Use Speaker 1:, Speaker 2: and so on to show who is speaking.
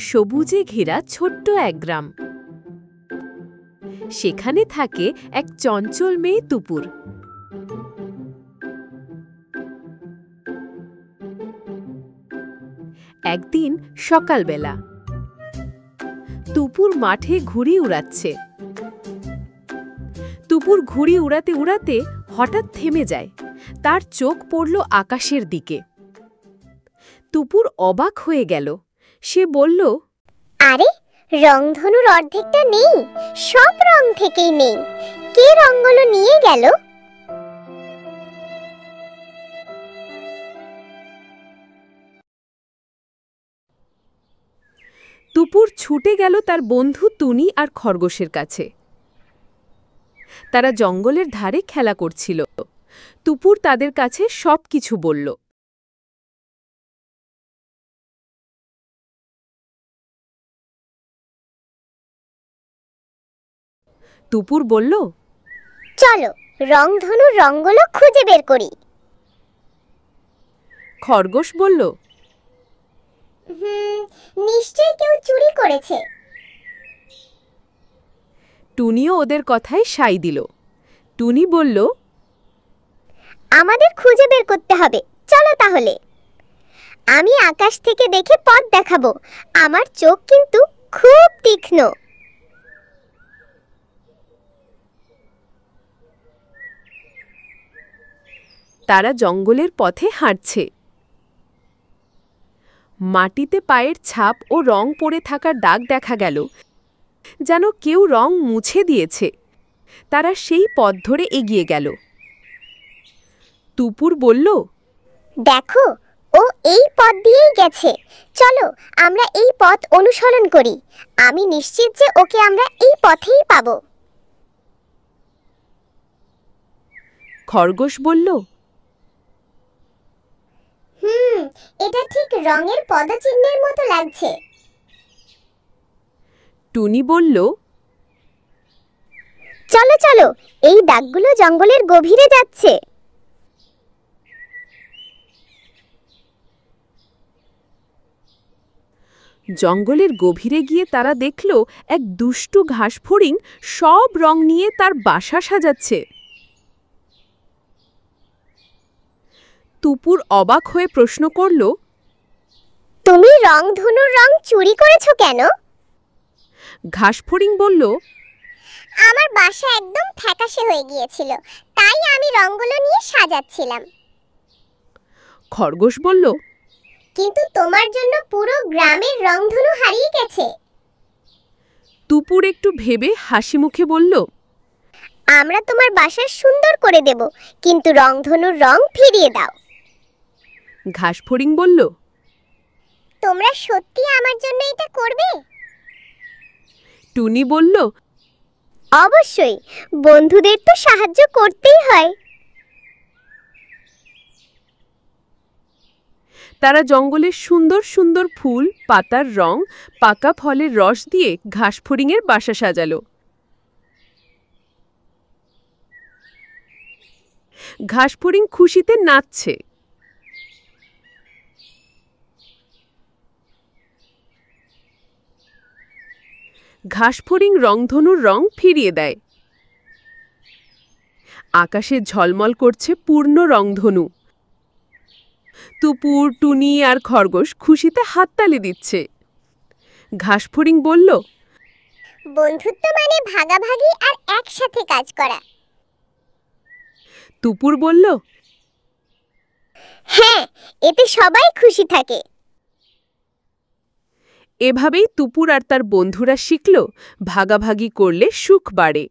Speaker 1: সবুজে ঘেরা ছোট্ট এক গ্রাম। সেখানে থাকে এক চঞ্চল মেয়ে টুপুর। একদিন সকালবেলা টুপুর মাঠে ঘুড়ি উড়াচ্ছে। টুপুর ঘুড়ি উড়াতে উড়াতে হঠাৎ থেমে যায়। তার চোখ পড়ল আকাশের দিকে। টুপুর অবাক হয়ে গেল। সে বলল,
Speaker 2: আরে, রংধনুর অর্ধেকটা নেই, সব রং থেকেই নেই। কে রংগুলো নিয়ে গেল?
Speaker 1: টুপুর ছুটে গেল তার বন্ধু টুনি আর খরগোশের কাছে। তারা জঙ্গলের ধারে খেলা করছিল। টুপুর তাদের কাছে সবকিছু বলল। টুপুর বলল,
Speaker 2: চলো রংধনুর রংগুলো খুঁজে বের করি।
Speaker 1: খরগোশ বলল,
Speaker 2: নিশ্চয়ই কেউ চুরি করেছে।
Speaker 1: টুনিও ওদের কথায় সাই দিল। টুনি বলল,
Speaker 2: আমাদের খুঁজে বের করতে হবে, চলো তাহলে। আমি আকাশ থেকে দেখে পথ দেখাবো। আমার চোখ কিন্তু খুব তীক্ষ্ণ।
Speaker 1: তারা জঙ্গলের পথে হাঁটছে। মাটিতে পায়ের ছাপ ও রং পড়ে থাকার দাগ দেখা গেল, যেন কেউ রং মুছে দিয়েছে। তারা সেই পথ ধরে এগিয়ে গেল। টুপুর বলল,
Speaker 2: দেখো, ও এই পথ দিয়েই গেছে। চলো আমরা এই পথ অনুসরণ করি। আমি নিশ্চিত যে ওকে আমরা এই পথেই পাবো।
Speaker 1: খরগোশ বলল,
Speaker 2: এটা ঠিক রঙের পদচিহ্নের মতো লাগছে।
Speaker 1: টুনি বলল,
Speaker 2: চলো চলো, এই দাগগুলো জঙ্গলের গভীরে যাচ্ছে।
Speaker 1: জঙ্গলের গভীরে গিয়ে তারা দেখল এক দুষ্টু ঘাসফড়িং সব রং নিয়ে তার বাসা সাজাচ্ছে। টুপুর অবাক হয়ে প্রশ্ন করল,
Speaker 2: তুমি রংধনুর রং চুরি করেছো কেন?
Speaker 1: ঘাসফড়িং বলল,
Speaker 2: আমার বাসা একদম ফ্যাকাশে হয়ে গিয়েছিল, তাই আমি রংগুলো নিয়ে সাজাচ্ছিলাম।
Speaker 1: খরগোশ বলল,
Speaker 2: কিন্তু তোমার জন্য পুরো গ্রামের রংধনু হারিয়ে গেছে।
Speaker 1: টুপুর একটু ভেবে হাসি মুখে বলল,
Speaker 2: আমরা তোমার বাসা সুন্দর করে দেব, কিন্তু রংধনুর রং ফিরিয়ে দাও।
Speaker 1: ঘাসফড়িং বলল,
Speaker 2: তোমরা সত্যি আমার জন্য এটা করবে?
Speaker 1: টুনি বলল,
Speaker 2: অবশ্যই, বন্ধুদের তো সাহায্য করতেই হয়।
Speaker 1: তারা জঙ্গলের সুন্দর সুন্দর ফুল, পাতার রং, পাকা ফলের রস দিয়ে ঘাসফড়িংয়ের বাসা সাজালো। ঘাসফড়িং খুশিতে নাচছে। ঘাসফড়িং রংধনুর রং ফিরিয়ে দেয়। আকাশে ঝলমল করছে পূর্ণ রংধনু। টুপুর, টুনি আর খরগোশ খুশিতে হাততালি দিচ্ছে। ঘাসফড়িং বলল,
Speaker 2: বন্ধুত্ব মানে ভাগাভাগি আর একসাথে কাজ করা।
Speaker 1: টুপুর বলল,
Speaker 2: হ্যাঁ, এতে সবাই খুশি থাকে।
Speaker 1: এভাবেই টুপুর আর তার বন্ধুরা শিখল, ভাগাভাগি করলে সুখ বাড়ে।